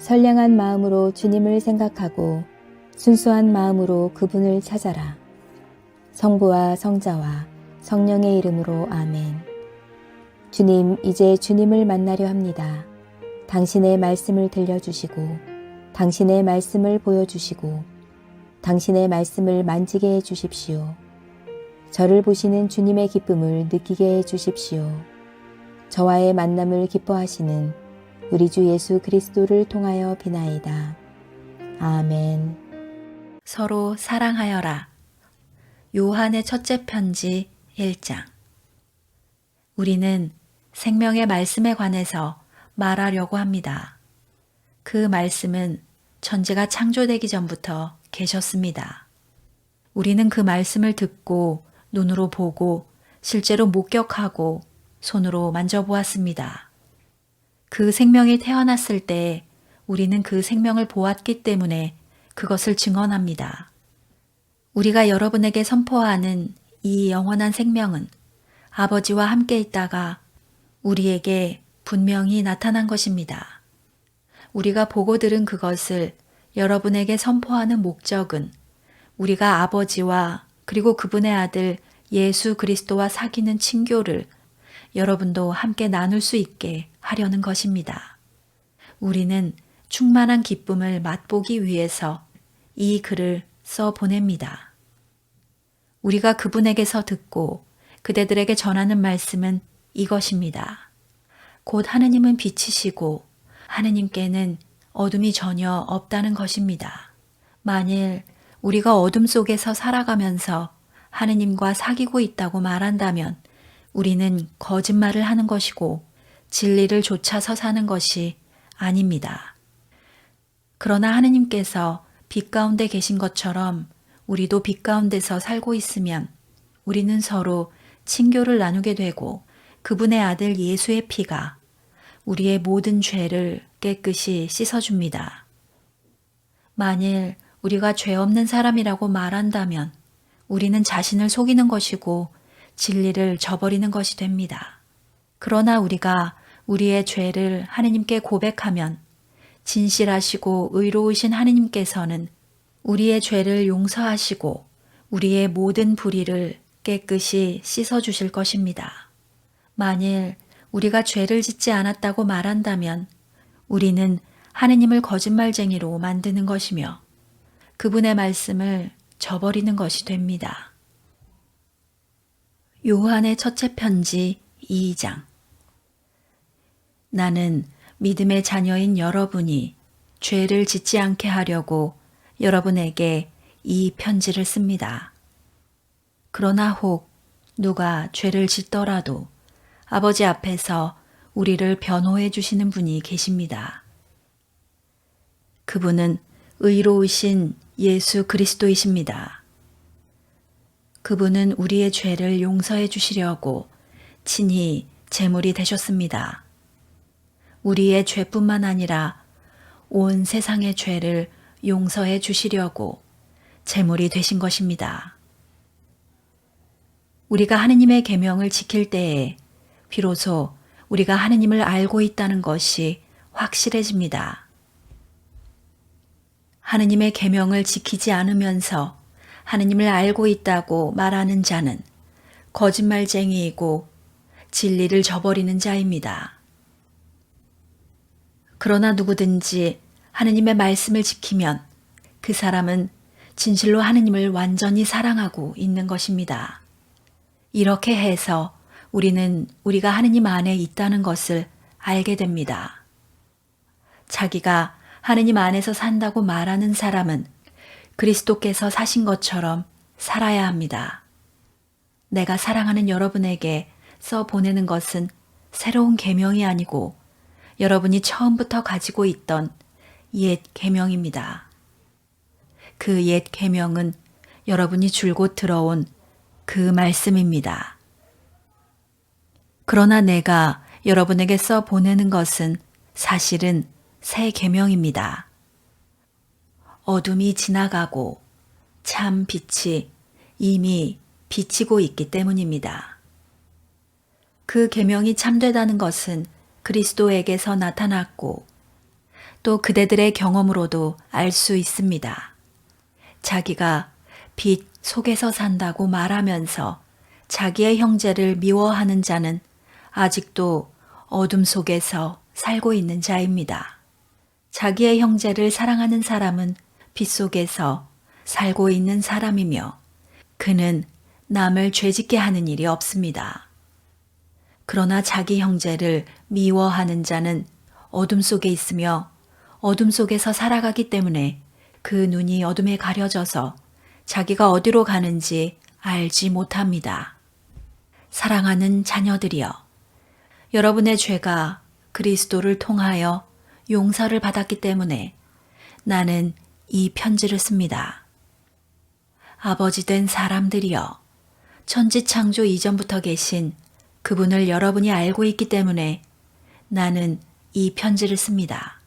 선량한 마음으로 주님을 생각하고 순수한 마음으로 그분을 찾아라. 성부와 성자와 성령의 이름으로 아멘. 주님, 이제 주님을 만나려 합니다. 당신의 말씀을 들려주시고 당신의 말씀을 보여주시고 당신의 말씀을 만지게 해 주십시오. 저를 보시는 주님의 기쁨을 느끼게 해 주십시오. 저와의 만남을 기뻐하시는 우리 주 예수 그리스도를 통하여 비나이다. 아멘. 서로 사랑하여라. 요한의 첫째 편지 1장. 우리는 생명의 말씀에 관해서 말하려고 합니다. 그 말씀은 천지가 창조되기 전부터 계셨습니다. 우리는 그 말씀을 듣고 눈으로 보고 실제로 목격하고 손으로 만져보았습니다. 그 생명이 태어났을 때 우리는 그 생명을 보았기 때문에 그것을 증언합니다. 우리가 여러분에게 선포하는 이 영원한 생명은 아버지와 함께 있다가 우리에게 분명히 나타난 것입니다. 우리가 보고 들은 그것을 여러분에게 선포하는 목적은 우리가 아버지와 그리고 그분의 아들 예수 그리스도와 사귀는 친교를 여러분도 함께 나눌 수 있게 하려는 것입니다. 우리는 충만한 기쁨을 맛보기 위해서 이 글을 써 보냅니다. 우리가 그분에게서 듣고 그대들에게 전하는 말씀은 이것입니다. 곧 하느님은 빛이시고 하느님께는 어둠이 전혀 없다는 것입니다. 만일 우리가 어둠 속에서 살아가면서 하느님과 사귀고 있다고 말한다면 우리는 거짓말을 하는 것이고 진리를 좇아서 사는 것이 아닙니다. 그러나 하느님께서 빛 가운데 계신 것처럼 우리도 빛 가운데서 살고 있으면 우리는 서로 친교를 나누게 되고 그분의 아들 예수의 피가 우리의 모든 죄를 깨끗이 씻어줍니다. 만일 우리가 죄 없는 사람이라고 말한다면 우리는 자신을 속이는 것이고 진리를 저버리는 것이 됩니다. 그러나 우리가 우리의 죄를 하느님께 고백하면 진실하시고 의로우신 하느님께서는 우리의 죄를 용서하시고 우리의 모든 불의를 깨끗이 씻어주실 것입니다. 만일 우리가 죄를 짓지 않았다고 말한다면 우리는 하느님을 거짓말쟁이로 만드는 것이며 그분의 말씀을 저버리는 것이 됩니다. 요한의 첫째 편지 2장. 나는 믿음의 자녀인 여러분이 죄를 짓지 않게 하려고 여러분에게 이 편지를 씁니다. 그러나 혹 누가 죄를 짓더라도 아버지 앞에서 우리를 변호해 주시는 분이 계십니다. 그분은 의로우신 예수 그리스도이십니다. 그분은 우리의 죄를 용서해 주시려고 친히 제물이 되셨습니다. 우리의 죄뿐만 아니라 온 세상의 죄를 용서해 주시려고 제물이 되신 것입니다. 우리가 하느님의 계명을 지킬 때에 비로소 우리가 하느님을 알고 있다는 것이 확실해집니다. 하느님의 계명을 지키지 않으면서 하느님을 알고 있다고 말하는 자는 거짓말쟁이이고 진리를 저버리는 자입니다. 그러나 누구든지 하느님의 말씀을 지키면 그 사람은 진실로 하느님을 완전히 사랑하고 있는 것입니다. 이렇게 해서 우리는 우리가 하느님 안에 있다는 것을 알게 됩니다. 자기가 하느님 안에서 산다고 말하는 사람은 그리스도께서 사신 것처럼 살아야 합니다. 내가 사랑하는 여러분에게 써 보내는 것은 새로운 계명이 아니고 여러분이 처음부터 가지고 있던 옛 계명입니다. 그 옛 계명은 여러분이 줄곧 들어온 그 말씀입니다. 그러나 내가 여러분에게 써 보내는 것은 사실은 새 계명입니다. 어둠이 지나가고 참 빛이 이미 비치고 있기 때문입니다. 그 계명이 참되다는 것은 그리스도에게서 나타났고 또 그대들의 경험으로도 알 수 있습니다. 자기가 빛 속에서 산다고 말하면서 자기의 형제를 미워하는 자는 아직도 어둠 속에서 살고 있는 자입니다. 자기의 형제를 사랑하는 사람은 빛 속에서 살고 있는 사람이며 그는 남을 죄짓게 하는 일이 없습니다. 그러나 자기 형제를 미워하는 자는 어둠 속에 있으며 어둠 속에서 살아가기 때문에 그 눈이 어둠에 가려져서 자기가 어디로 가는지 알지 못합니다. 사랑하는 자녀들이여, 여러분의 죄가 그리스도를 통하여 용서를 받았기 때문에 나는 이 편지를 씁니다. 아버지 된 사람들이여, 천지창조 이전부터 계신 그분을 여러분이 알고 있기 때문에 나는 이 편지를 씁니다.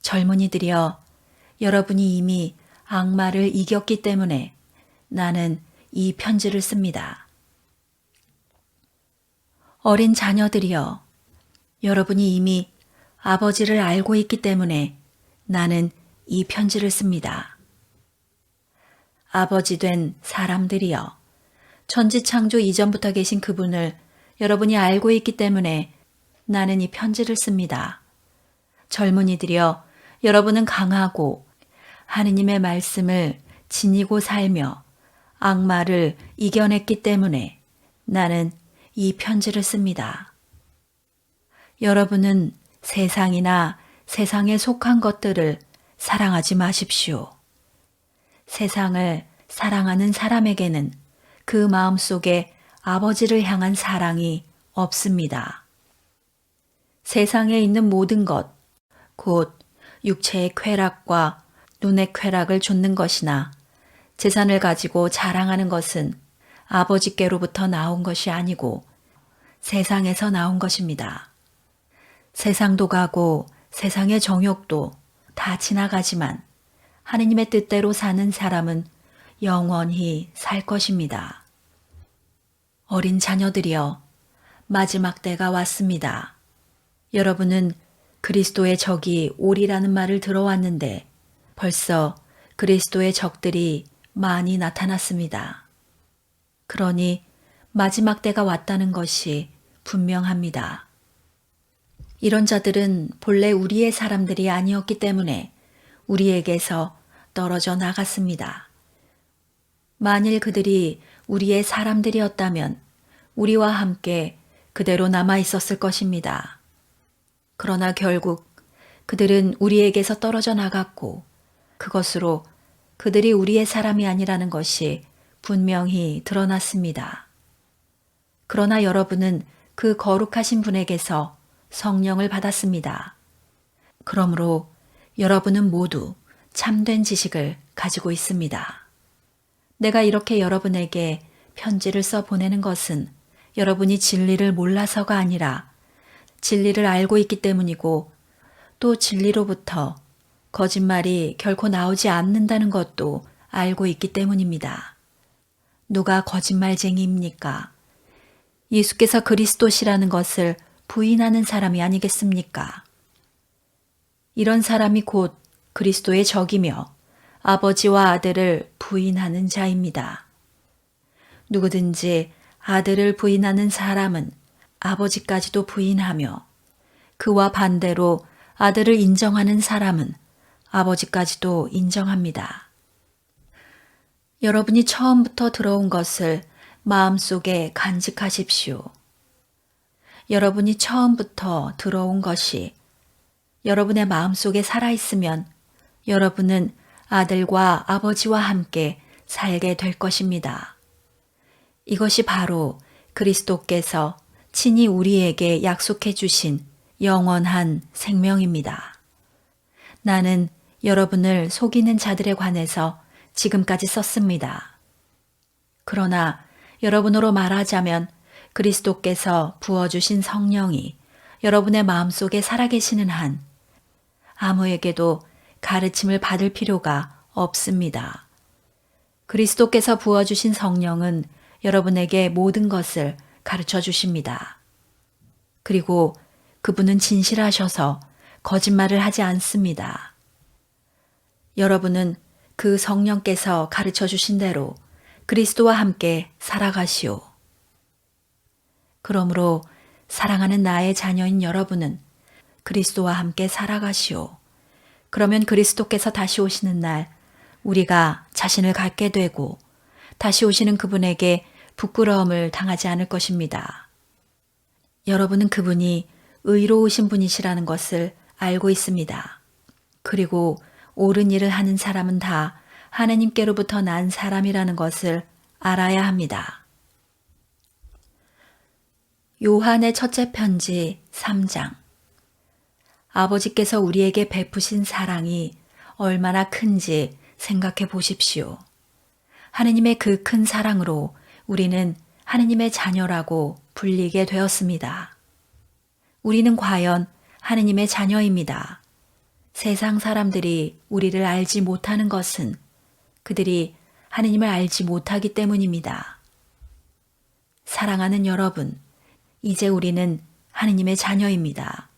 젊은이들이여, 여러분이 이미 악마를 이겼기 때문에 나는 이 편지를 씁니다. 어린 자녀들이여, 여러분이 이미 아버지를 알고 있기 때문에 나는 이 편지를 씁니다. 아버지 된 사람들이여, 천지창조 이전부터 계신 그분을 여러분이 알고 있기 때문에 나는 이 편지를 씁니다. 젊은이들이여, 여러분은 강하고 하느님의 말씀을 지니고 살며 악마를 이겨냈기 때문에 나는 이 편지를 씁니다. 여러분은 세상이나 세상에 속한 것들을 사랑하지 마십시오. 세상을 사랑하는 사람에게는 그 마음 속에 아버지를 향한 사랑이 없습니다. 세상에 있는 모든 것, 곧 육체의 쾌락과 눈의 쾌락을 좇는 것이나 재산을 가지고 자랑하는 것은 아버지께로부터 나온 것이 아니고 세상에서 나온 것입니다. 세상도 가고 세상의 정욕도 다 지나가지만 하느님의 뜻대로 사는 사람은 영원히 살 것입니다. 어린 자녀들이여, 마지막 때가 왔습니다. 여러분은 그리스도의 적이 오리라는 말을 들어왔는데 벌써 그리스도의 적들이 많이 나타났습니다. 그러니 마지막 때가 왔다는 것이 분명합니다. 이런 자들은 본래 우리의 사람들이 아니었기 때문에 우리에게서 떨어져 나갔습니다. 만일 그들이 우리의 사람들이었다면 우리와 함께 그대로 남아 있었을 것입니다. 그러나 결국 그들은 우리에게서 떨어져 나갔고 그것으로 그들이 우리의 사람이 아니라는 것이 분명히 드러났습니다. 그러나 여러분은 그 거룩하신 분에게서 성령을 받았습니다. 그러므로 여러분은 모두 참된 지식을 가지고 있습니다. 내가 이렇게 여러분에게 편지를 써 보내는 것은 여러분이 진리를 몰라서가 아니라 진리를 알고 있기 때문이고 또 진리로부터 거짓말이 결코 나오지 않는다는 것도 알고 있기 때문입니다. 누가 거짓말쟁이입니까? 예수께서 그리스도시라는 것을 부인하는 사람이 아니겠습니까? 이런 사람이 곧 그리스도의 적이며 아버지와 아들을 부인하는 자입니다. 누구든지 아들을 부인하는 사람은 아버지까지도 부인하며 그와 반대로 아들을 인정하는 사람은 아버지까지도 인정합니다. 여러분이 처음부터 들어온 것을 마음속에 간직하십시오. 여러분이 처음부터 들어온 것이 여러분의 마음속에 살아있으면 여러분은 아들과 아버지와 함께 살게 될 것입니다. 이것이 바로 그리스도께서 친히 우리에게 약속해 주신 영원한 생명입니다. 나는 여러분을 속이는 자들에 관해서 지금까지 썼습니다. 그러나 여러분으로 말하자면 그리스도께서 부어주신 성령이 여러분의 마음속에 살아계시는 한 아무에게도 가르침을 받을 필요가 없습니다. 그리스도께서 부어주신 성령은 여러분에게 모든 것을 가르쳐 주십니다. 그리고 그분은 진실하셔서 거짓말을 하지 않습니다. 여러분은 그 성령께서 가르쳐 주신 대로 그리스도와 함께 살아가시오. 그러므로 사랑하는 나의 자녀인 여러분은 그리스도와 함께 살아가시오. 그러면 그리스도께서 다시 오시는 날 우리가 자신을 갖게 되고 다시 오시는 그분에게 부끄러움을 당하지 않을 것입니다. 여러분은 그분이 의로우신 분이시라는 것을 알고 있습니다. 그리고 옳은 일을 하는 사람은 다 하나님께로부터 난 사람이라는 것을 알아야 합니다. 요한의 첫째 편지 3장. 아버지께서 우리에게 베푸신 사랑이 얼마나 큰지 생각해 보십시오. 하느님의 그 큰 사랑으로 우리는 하느님의 자녀라고 불리게 되었습니다. 우리는 과연 하느님의 자녀입니다. 세상 사람들이 우리를 알지 못하는 것은 그들이 하느님을 알지 못하기 때문입니다. 사랑하는 여러분, 이제 우리는 하느님의 자녀입니다.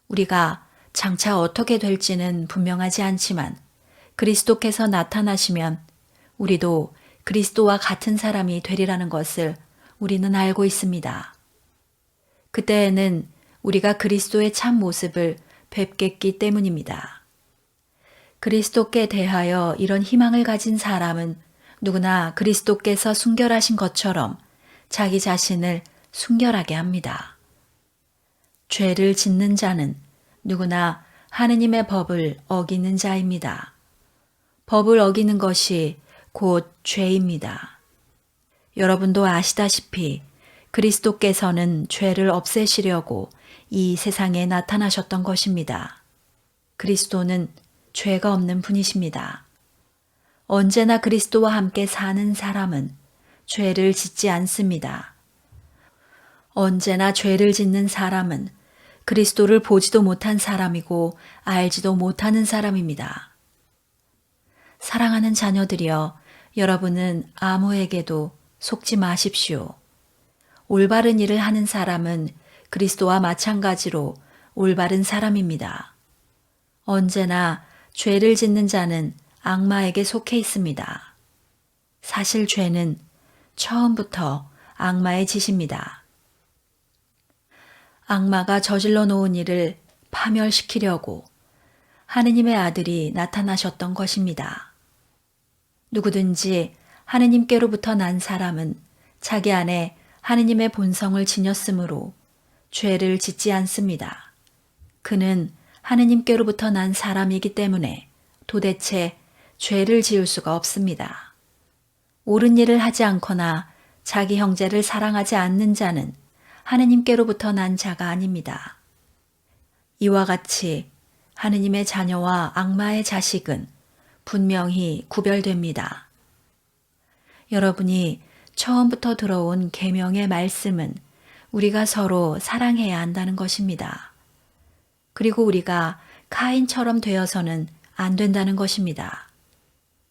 우리가 장차 어떻게 될지는 분명하지 않지만 그리스도께서 나타나시면 우리도 그리스도와 같은 사람이 되리라는 것을 우리는 알고 있습니다. 그때에는 우리가 그리스도의 참 모습을 뵙겠기 때문입니다. 그리스도께 대하여 이런 희망을 가진 사람은 누구나 그리스도께서 순결하신 것처럼 자기 자신을 순결하게 합니다. 죄를 짓는 자는 누구나 하느님의 법을 어기는 자입니다. 법을 어기는 것이 곧 죄입니다. 여러분도 아시다시피 그리스도께서는 죄를 없애시려고 이 세상에 나타나셨던 것입니다. 그리스도는 죄가 없는 분이십니다. 언제나 그리스도와 함께 사는 사람은 죄를 짓지 않습니다. 언제나 죄를 짓는 사람은 그리스도를 보지도 못한 사람이고 알지도 못하는 사람입니다. 사랑하는 자녀들이여, 여러분은 아무에게도 속지 마십시오. 올바른 일을 하는 사람은 그리스도와 마찬가지로 올바른 사람입니다. 언제나 죄를 짓는 자는 악마에게 속해 있습니다. 사실 죄는 처음부터 악마의 짓입니다. 악마가 저질러 놓은 일을 파멸시키려고 하느님의 아들이 나타나셨던 것입니다. 누구든지 하느님께로부터 난 사람은 자기 안에 하느님의 본성을 지녔으므로 죄를 짓지 않습니다. 그는 하느님께로부터 난 사람이기 때문에 도대체 죄를 지을 수가 없습니다. 옳은 일을 하지 않거나 자기 형제를 사랑하지 않는 자는 하느님께로부터 난 자가 아닙니다. 이와 같이 하느님의 자녀와 악마의 자식은 분명히 구별됩니다. 여러분이 처음부터 들어온 계명의 말씀은 우리가 서로 사랑해야 한다는 것입니다. 그리고 우리가 카인처럼 되어서는 안 된다는 것입니다.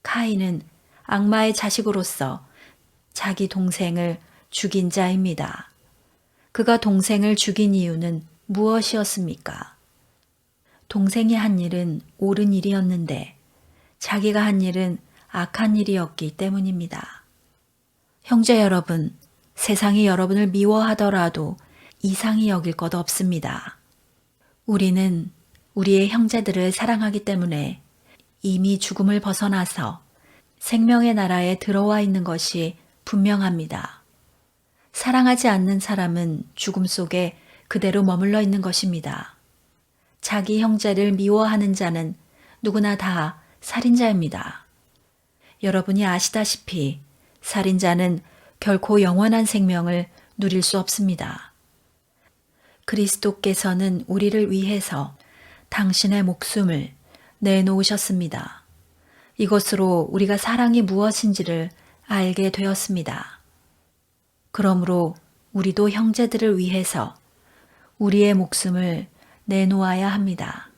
카인은 악마의 자식으로서 자기 동생을 죽인 자입니다. 그가 동생을 죽인 이유는 무엇이었습니까? 동생이 한 일은 옳은 일이었는데 자기가 한 일은 악한 일이었기 때문입니다. 형제 여러분, 세상이 여러분을 미워하더라도 이상히 여길 것 없습니다. 우리는 우리의 형제들을 사랑하기 때문에 이미 죽음을 벗어나서 생명의 나라에 들어와 있는 것이 분명합니다. 사랑하지 않는 사람은 죽음 속에 그대로 머물러 있는 것입니다. 자기 형제를 미워하는 자는 누구나 다 살인자입니다. 여러분이 아시다시피 살인자는 결코 영원한 생명을 누릴 수 없습니다. 그리스도께서는 우리를 위해서 당신의 목숨을 내놓으셨습니다. 이것으로 우리가 사랑이 무엇인지를 알게 되었습니다. 그러므로 우리도 형제들을 위해서 우리의 목숨을 내놓아야 합니다.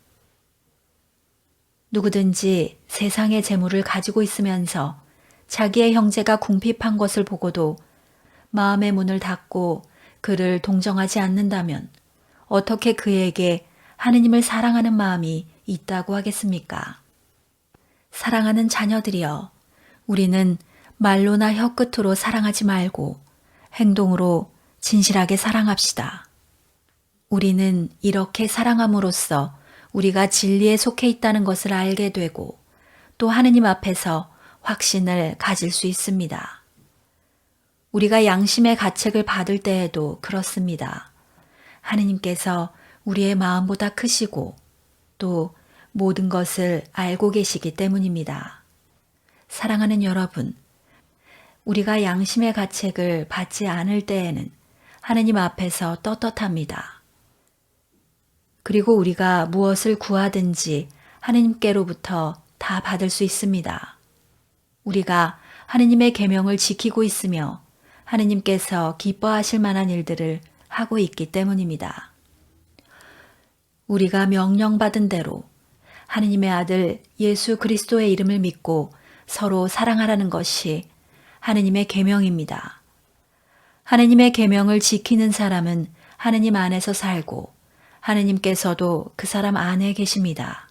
누구든지 세상의 재물을 가지고 있으면서 자기의 형제가 궁핍한 것을 보고도 마음의 문을 닫고 그를 동정하지 않는다면 어떻게 그에게 하느님을 사랑하는 마음이 있다고 하겠습니까? 사랑하는 자녀들이여, 우리는 말로나 혀끝으로 사랑하지 말고 행동으로 진실하게 사랑합시다. 우리는 이렇게 사랑함으로써 우리가 진리에 속해 있다는 것을 알게 되고 또 하느님 앞에서 확신을 가질 수 있습니다. 우리가 양심의 가책을 받을 때에도 그렇습니다. 하느님께서 우리의 마음보다 크시고 또 모든 것을 알고 계시기 때문입니다. 사랑하는 여러분, 우리가 양심의 가책을 받지 않을 때에는 하느님 앞에서 떳떳합니다. 그리고 우리가 무엇을 구하든지 하느님께로부터 다 받을 수 있습니다. 우리가 하느님의 계명을 지키고 있으며 하느님께서 기뻐하실 만한 일들을 하고 있기 때문입니다. 우리가 명령받은 대로 하느님의 아들 예수 그리스도의 이름을 믿고 서로 사랑하라는 것이 하느님의 계명입니다. 하느님의 계명을 지키는 사람은 하느님 안에서 살고 하느님께서도 그 사람 안에 계십니다.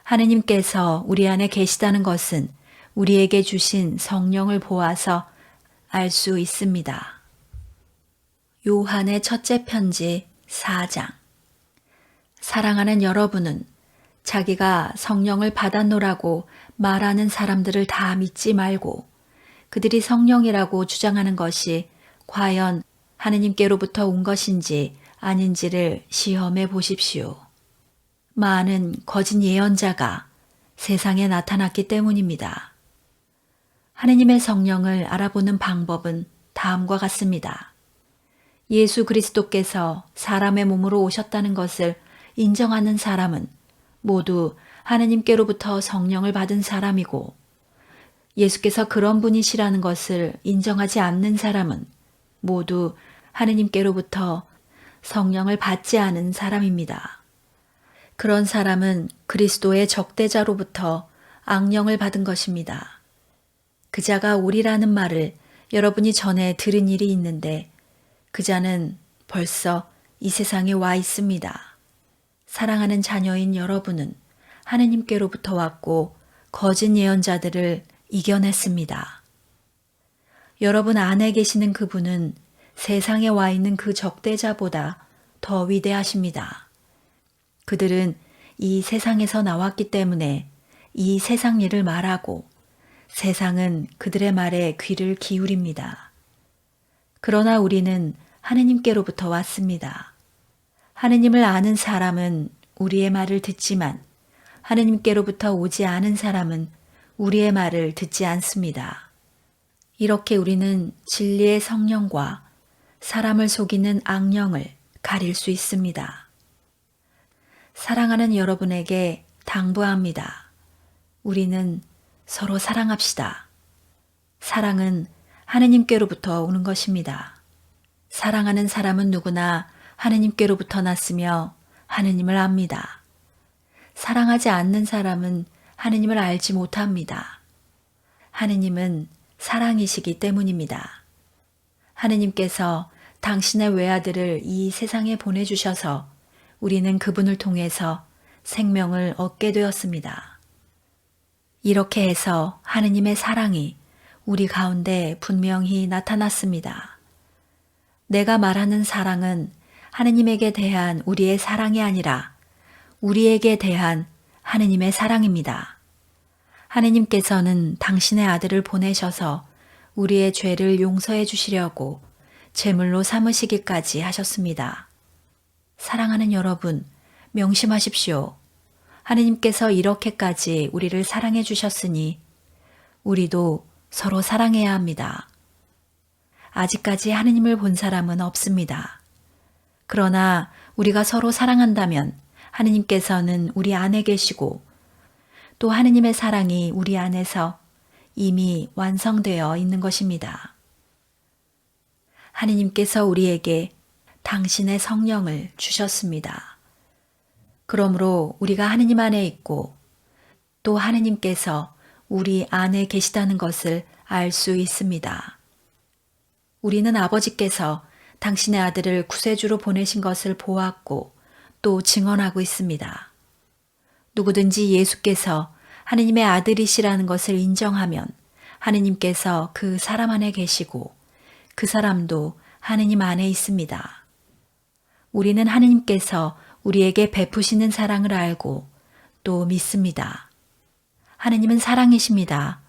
하느님께서 우리 안에 계시다는 것은 우리에게 주신 성령을 보아서 알 수 있습니다. 요한의 첫째 편지 4장. 사랑하는 여러분은 자기가 성령을 받았노라고 말하는 사람들을 다 믿지 말고 그들이 성령이라고 주장하는 것이 과연 하느님께로부터 온 것인지 아닌지를 시험해 보십시오. 많은 거짓 예언자가 세상에 나타났기 때문입니다. 하느님의 성령을 알아보는 방법은 다음과 같습니다. 예수 그리스도께서 사람의 몸으로 오셨다는 것을 인정하는 사람은 모두 하느님께로부터 성령을 받은 사람이고 예수께서 그런 분이시라는 것을 인정하지 않는 사람은 모두 하느님께로부터 성령을 받지 않은 사람입니다. 그런 사람은 그리스도의 적대자로부터 악령을 받은 것입니다. 그 자가 오리라는 말을 여러분이 전에 들은 일이 있는데 그 자는 벌써 이 세상에 와 있습니다. 사랑하는 자녀인 여러분은 하느님께로부터 왔고 거짓 예언자들을 이겨냈습니다. 여러분 안에 계시는 그분은 세상에 와 있는 그 적대자보다 더 위대하십니다. 그들은 이 세상에서 나왔기 때문에 이 세상 일을 말하고 세상은 그들의 말에 귀를 기울입니다. 그러나 우리는 하느님께로부터 왔습니다. 하느님을 아는 사람은 우리의 말을 듣지만 하느님께로부터 오지 않은 사람은 우리의 말을 듣지 않습니다. 이렇게 우리는 진리의 성령과 사람을 속이는 악령을 가릴 수 있습니다. 사랑하는 여러분에게 당부합니다. 우리는 서로 사랑합시다. 사랑은 하느님께로부터 오는 것입니다. 사랑하는 사람은 누구나 하느님께로부터 났으며 하느님을 압니다. 사랑하지 않는 사람은 하느님을 알지 못합니다. 하느님은 사랑이시기 때문입니다. 하느님께서 당신의 외아들을 이 세상에 보내주셔서 우리는 그분을 통해서 생명을 얻게 되었습니다. 이렇게 해서 하느님의 사랑이 우리 가운데 분명히 나타났습니다. 내가 말하는 사랑은 하느님에게 대한 우리의 사랑이 아니라 우리에게 대한 하느님의 사랑입니다. 하느님께서는 당신의 아들을 보내셔서 우리의 죄를 용서해 주시려고 제물로 삼으시기까지 하셨습니다. 사랑하는 여러분, 명심하십시오. 하느님께서 이렇게까지 우리를 사랑해 주셨으니 우리도 서로 사랑해야 합니다. 아직까지 하느님을 본 사람은 없습니다. 그러나 우리가 서로 사랑한다면 하느님께서는 우리 안에 계시고 또 하느님의 사랑이 우리 안에서 이미 완성되어 있는 것입니다. 하느님께서 우리에게 당신의 성령을 주셨습니다. 그러므로 우리가 하느님 안에 있고 또 하느님께서 우리 안에 계시다는 것을 알 수 있습니다. 우리는 아버지께서 당신의 아들을 구세주로 보내신 것을 보았고 또 증언하고 있습니다. 누구든지 예수께서 하느님의 아들이시라는 것을 인정하면 하느님께서 그 사람 안에 계시고 그 사람도 하느님 안에 있습니다. 우리는 하느님께서 우리에게 베푸시는 사랑을 알고 또 믿습니다. 하느님은 사랑이십니다.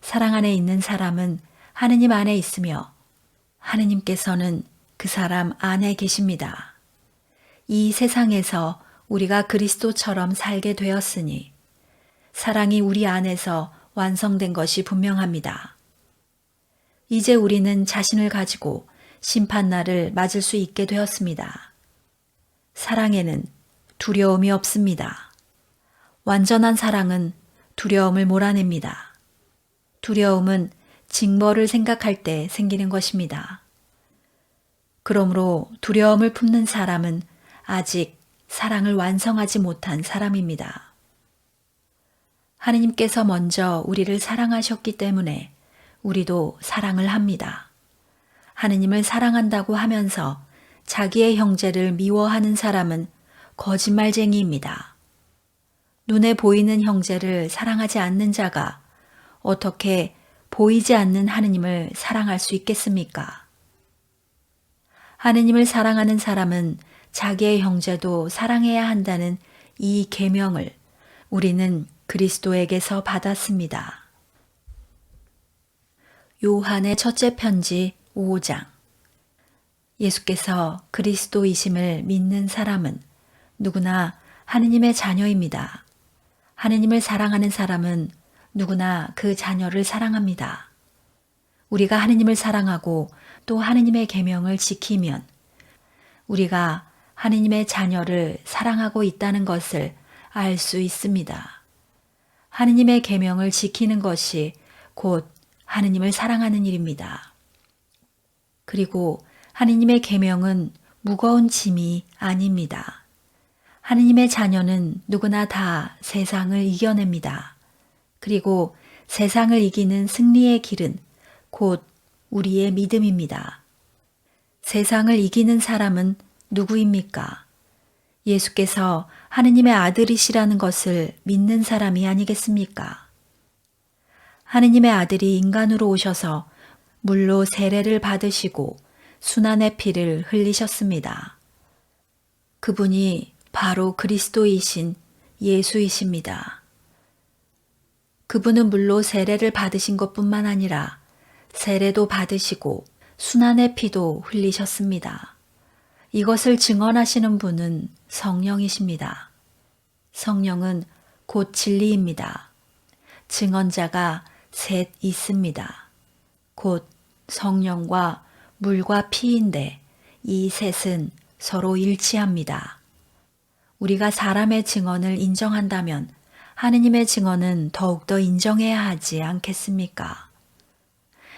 사랑 안에 있는 사람은 하느님 안에 있으며 하느님께서는 그 사람 안에 계십니다. 이 세상에서 우리가 그리스도처럼 살게 되었으니 사랑이 우리 안에서 완성된 것이 분명합니다. 이제 우리는 자신을 가지고 심판날을 맞을 수 있게 되었습니다. 사랑에는 두려움이 없습니다. 완전한 사랑은 두려움을 몰아냅니다. 두려움은 징벌을 생각할 때 생기는 것입니다. 그러므로 두려움을 품는 사람은 아직 사랑을 완성하지 못한 사람입니다. 하느님께서 먼저 우리를 사랑하셨기 때문에 우리도 사랑을 합니다. 하느님을 사랑한다고 하면서 자기의 형제를 미워하는 사람은 거짓말쟁이입니다. 눈에 보이는 형제를 사랑하지 않는 자가 어떻게 보이지 않는 하느님을 사랑할 수 있겠습니까? 하느님을 사랑하는 사람은 자기의 형제도 사랑해야 한다는 이 계명을 우리는 그리스도에게서 받았습니다. 요한의 첫째 편지 5장. 예수께서 그리스도이심을 믿는 사람은 누구나 하느님의 자녀입니다. 하느님을 사랑하는 사람은 누구나 그 자녀를 사랑합니다. 우리가 하느님을 사랑하고 또 하느님의 계명을 지키면 우리가 하느님의 자녀를 사랑하고 있다는 것을 알 수 있습니다. 하느님의 계명을 지키는 것이 곧 하느님을 사랑하는 일입니다. 그리고 하느님의 계명은 무거운 짐이 아닙니다. 하느님의 자녀는 누구나 다 세상을 이겨냅니다. 그리고 세상을 이기는 승리의 길은 곧 우리의 믿음입니다. 세상을 이기는 사람은 누구입니까? 예수께서 하느님의 아들이시라는 것을 믿는 사람이 아니겠습니까? 하느님의 아들이 인간으로 오셔서 물로 세례를 받으시고 순환의 피를 흘리셨습니다. 그분이 바로 그리스도이신 예수이십니다. 그분은 물로 세례를 받으신 것뿐만 아니라 세례도 받으시고 순환의 피도 흘리셨습니다. 이것을 증언하시는 분은 성령이십니다. 성령은 곧 진리입니다. 증언자가 셋 있습니다. 곧 성령과 물과 피인데 이 셋은 서로 일치합니다. 우리가 사람의 증언을 인정한다면 하느님의 증언은 더욱더 인정해야 하지 않겠습니까?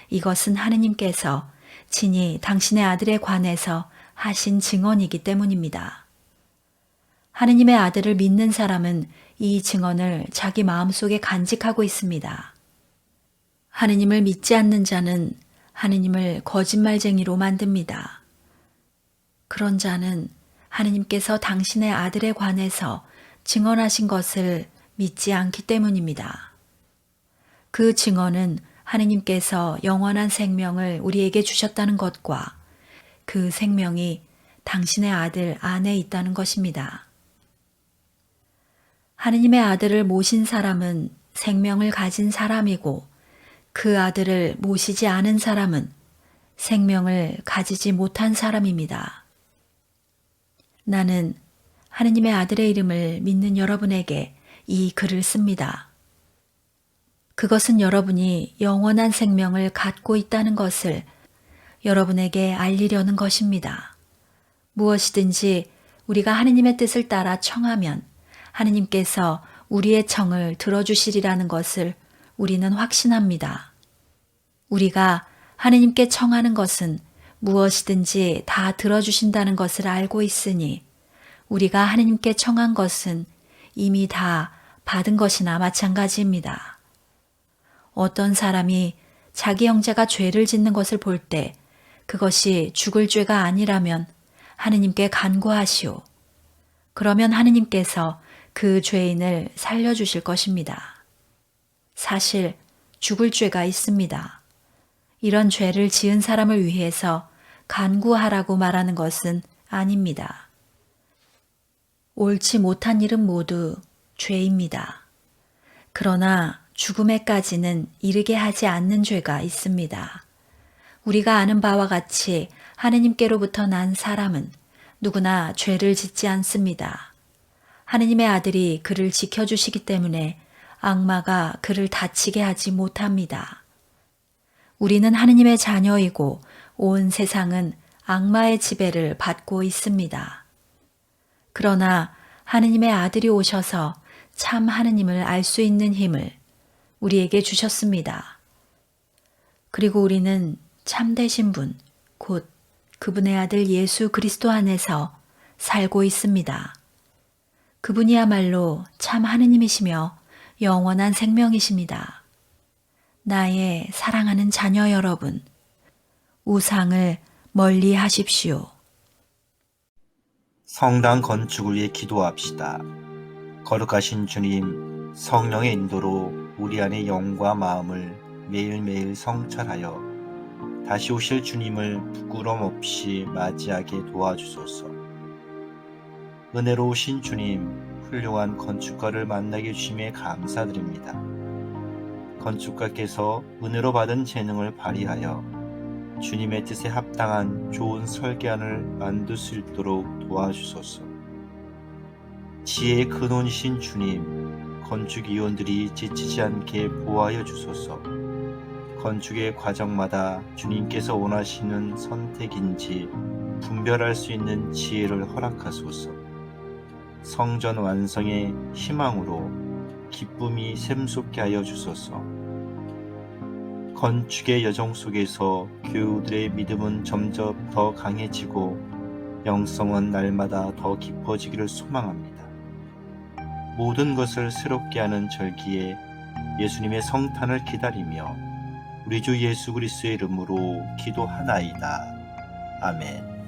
이것은 하느님께서 친히 당신의 아들에 관해서 하신 증언이기 때문입니다. 하느님의 아들을 믿는 사람은 이 증언을 자기 마음속에 간직하고 있습니다. 하느님을 믿지 않는 자는 하느님을 거짓말쟁이로 만듭니다. 그런 자는 하느님께서 당신의 아들에 관해서 증언하신 것을 믿지 않기 때문입니다. 그 증언은 하느님께서 영원한 생명을 우리에게 주셨다는 것과 그 생명이 당신의 아들 안에 있다는 것입니다. 하느님의 아들을 모신 사람은 생명을 가진 사람이고 그 아들을 모시지 않은 사람은 생명을 가지지 못한 사람입니다. 나는 하느님의 아들의 이름을 믿는 여러분에게 이 글을 씁니다. 그것은 여러분이 영원한 생명을 갖고 있다는 것을 여러분에게 알리려는 것입니다. 무엇이든지 우리가 하느님의 뜻을 따라 청하면 하느님께서 우리의 청을 들어주시리라는 것을 우리는 확신합니다. 우리가 하느님께 청하는 것은 무엇이든지 다 들어주신다는 것을 알고 있으니 우리가 하느님께 청한 것은 이미 다 받은 것이나 마찬가지입니다. 어떤 사람이 자기 형제가 죄를 짓는 것을 볼 때 그것이 죽을 죄가 아니라면 하느님께 간구하시오. 그러면 하느님께서 그 죄인을 살려주실 것입니다. 사실 죽을 죄가 있습니다. 이런 죄를 지은 사람을 위해서 간구하라고 말하는 것은 아닙니다. 옳지 못한 일은 모두 죄입니다. 그러나 죽음에까지는 이르게 하지 않는 죄가 있습니다. 우리가 아는 바와 같이 하느님께로부터 난 사람은 누구나 죄를 짓지 않습니다. 하느님의 아들이 그를 지켜주시기 때문에 악마가 그를 다치게 하지 못합니다. 우리는 하느님의 자녀이고 온 세상은 악마의 지배를 받고 있습니다. 그러나 하느님의 아들이 오셔서 참 하느님을 알 수 있는 힘을 우리에게 주셨습니다. 그리고 우리는 참되신 분, 곧 그분의 아들 예수 그리스도 안에서 살고 있습니다. 그분이야말로 참 하느님이시며 영원한 생명이십니다. 나의 사랑하는 자녀 여러분, 우상을 멀리 하십시오. 성당 건축을 위해 기도합시다. 거룩하신 주님, 성령의 인도로 우리 안의 영과 마음을 매일매일 성찰하여 다시 오실 주님을 부끄럼 없이 맞이하게 도와주소서. 은혜로우신 주님, 훌륭한 건축가를 만나게 해주심에 감사드립니다. 건축가께서 은혜로 받은 재능을 발휘하여 주님의 뜻에 합당한 좋은 설계안을 만들 수 있도록 도와주소서. 지혜의 근원이신 주님, 건축위원들이 지치지 않게 보호하여 주소서. 건축의 과정마다 주님께서 원하시는 선택인지 분별할 수 있는 지혜를 허락하소서. 성전 완성의 희망으로 기쁨이 샘솟게 하여 주소서. 건축의 여정 속에서 교우들의 믿음은 점점 더 강해지고 영성은 날마다 더 깊어지기를 소망합니다. 모든 것을 새롭게 하는 절기에 예수님의 성탄을 기다리며 우리 주 예수 그리스도의 이름으로 기도하나이다. 아멘.